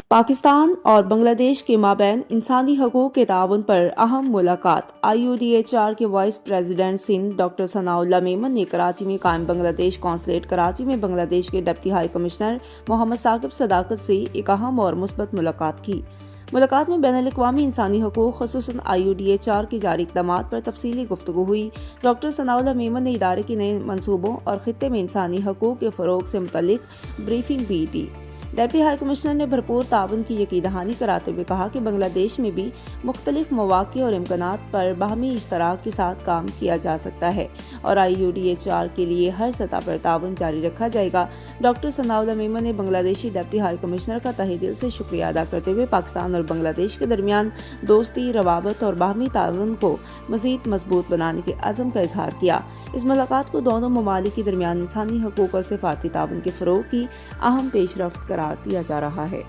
پاکستان اور بنگلہ دیش کے مابین انسانی حقوق کے تعاون پر اہم ملاقات۔ IUDHR کے وائس پریزیڈنٹ سندھ ڈاکٹر ثناء اللہ میمن نے کراچی میں قائم بنگلہ دیش قونصلیٹ کراچی میں بنگلہ دیش کے ڈپٹی ہائی کمشنر محمد ثاقب صداقت سے ایک اہم اور مثبت ملاقات کی۔ ملاقات میں بین الاقوامی انسانی حقوق خصوصاً IUDHR کے جاری اقدامات پر تفصیلی گفتگو ہوئی۔ ڈاکٹر ثناء اللہ میمن نے ادارے کے نئے منصوبوں اور خطے میں انسانی حقوق کے فروغ سے متعلق بریفنگ بھی دی۔ ڈپٹی ہائی کمشنر نے بھرپور تعاون کی یقین دہانی کراتے ہوئے کہا کہ بنگلہ دیش میں بھی مختلف مواقع اور امکانات پر باہمی اشتراک کے ساتھ کام کیا جا سکتا ہے اور IUDHR کے لیے ہر سطح پر تعاون جاری رکھا جائے گا۔ ڈاکٹر ثناء اللہ میمن نے بنگلہ دیشی ڈپٹی ہائی کمشنر کا تہہ دل سے شکریہ ادا کرتے ہوئے پاکستان اور بنگلہ دیش کے درمیان دوستی، روابط اور باہمی تعاون کو مزید مضبوط بنانے کے عزم کا اظہار کیا۔ اس ملاقات کو دونوں ممالک کے درمیان انسانی حقوق اور سفارتی تعاون کے فروغ کی اہم پیش رفت قرار دیا جا رہا ہے۔